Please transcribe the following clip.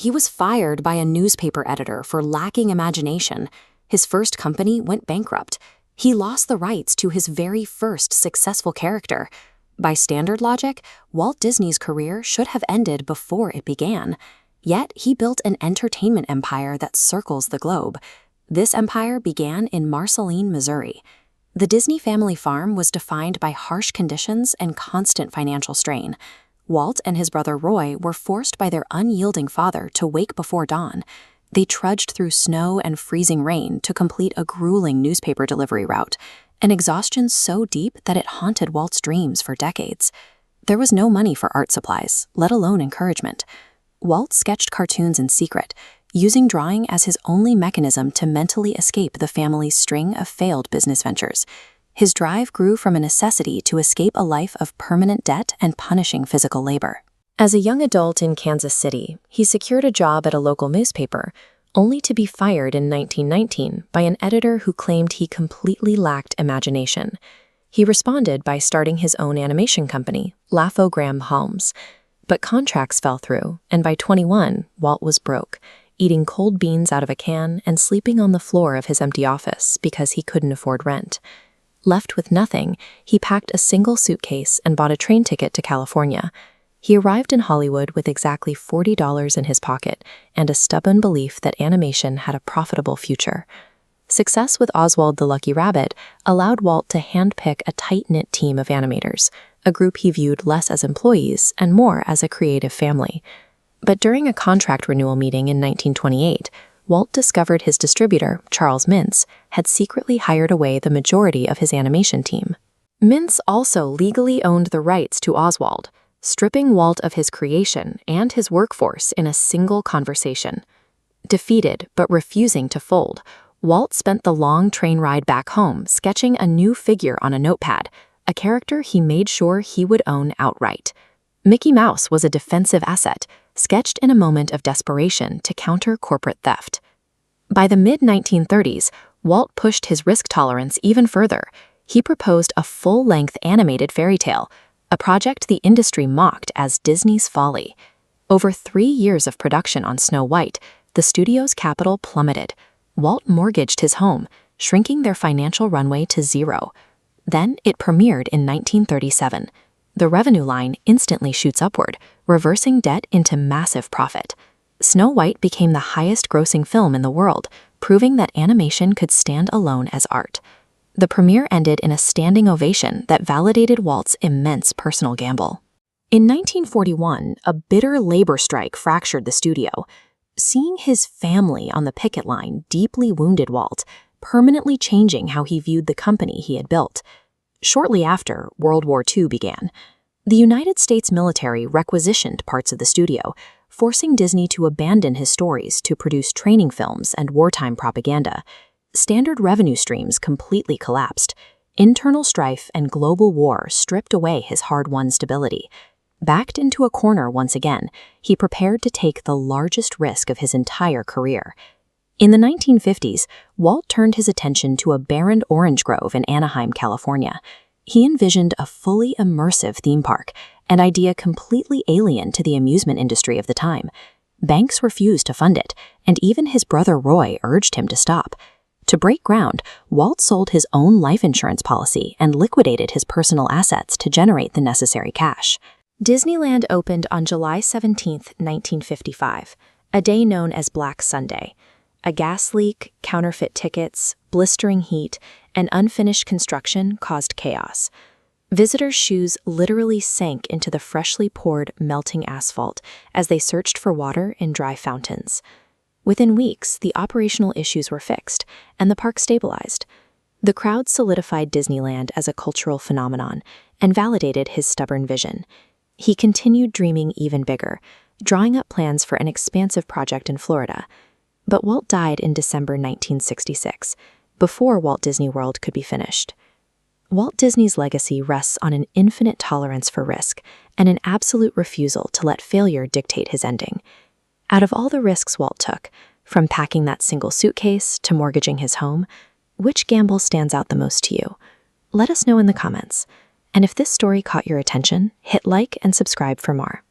he was fired by a newspaper editor for lacking imagination. His first company went bankrupt. He lost the rights to his very first successful character. By standard logic, Walt Disney's career should have ended before it began. Yet he built an entertainment empire that circles the globe. This empire began in Marceline, Missouri. The Disney family farm was defined by harsh conditions and constant financial strain. Walt and his brother Roy were forced by their unyielding father to wake before dawn. They trudged through snow and freezing rain to complete a grueling newspaper delivery route, an exhaustion so deep that it haunted Walt's dreams for decades. There was no money for art supplies, let alone encouragement. Walt sketched cartoons in secret, using drawing as his only mechanism to mentally escape the family's string of failed business ventures. His drive grew from a necessity to escape a life of permanent debt and punishing physical labor. As a young adult in Kansas City, he secured a job at a local newspaper, only to be fired in 1919 by an editor who claimed he completely lacked imagination. He responded by starting his own animation company, Laugh-O-Gram Holmes. But contracts fell through, and by 21, Walt was broke, eating cold beans out of a can and sleeping on the floor of his empty office because he couldn't afford rent. Left with nothing, he packed a single suitcase and bought a train ticket to California. He arrived in Hollywood with exactly $40 in his pocket and a stubborn belief that animation had a profitable future. Success with Oswald the Lucky Rabbit allowed Walt to handpick a tight-knit team of animators, a group he viewed less as employees and more as a creative family. But during a contract renewal meeting in 1928, Walt discovered his distributor, Charles Mintz, had secretly hired away the majority of his animation team. Mintz also legally owned the rights to Oswald, stripping Walt of his creation and his workforce in a single conversation. Defeated but refusing to fold, Walt spent the long train ride back home sketching a new figure on a notepad, a character he made sure he would own outright. Mickey Mouse was a defensive asset, sketched in a moment of desperation to counter corporate theft. By the mid-1930s, Walt pushed his risk tolerance even further. He proposed a full-length animated fairy tale, a project the industry mocked as Disney's folly. Over 3 years of production on Snow White, the studio's capital plummeted. Walt mortgaged his home, shrinking their financial runway to zero. Then it premiered in 1937. The revenue line instantly shoots upward, reversing debt into massive profit. Snow White became the highest-grossing film in the world, proving that animation could stand alone as art. The premiere ended in a standing ovation that validated Walt's immense personal gamble. In 1941, a bitter labor strike fractured the studio. Seeing his family on the picket line deeply wounded Walt, permanently changing how he viewed the company he had built. Shortly after, World War II began. The United States military requisitioned parts of the studio, forcing Disney to abandon his stories to produce training films and wartime propaganda. Standard revenue streams completely collapsed. Internal strife and global war stripped away his hard-won stability. Backed into a corner once again, he prepared to take the largest risk of his entire career. In the 1950s, Walt turned his attention to a barren orange grove in Anaheim, California. He envisioned a fully immersive theme park, an idea completely alien to the amusement industry of the time. Banks refused to fund it, and even his brother Roy urged him to stop. To break ground, Walt sold his own life insurance policy and liquidated his personal assets to generate the necessary cash. Disneyland opened on July 17, 1955, a day known as Black Sunday. A gas leak, counterfeit tickets, blistering heat, and unfinished construction caused chaos. Visitors' shoes literally sank into the freshly poured, melting asphalt as they searched for water in dry fountains. Within weeks, the operational issues were fixed, and the park stabilized. The crowd solidified Disneyland as a cultural phenomenon and validated his stubborn vision. He continued dreaming even bigger, drawing up plans for an expansive project in Florida. But Walt died in December 1966, before Walt Disney World could be finished. Walt Disney's legacy rests on an infinite tolerance for risk and an absolute refusal to let failure dictate his ending. Out of all the risks Walt took, from packing that single suitcase to mortgaging his home, which gamble stands out the most to you? Let us know in the comments. And if this story caught your attention, hit like and subscribe for more.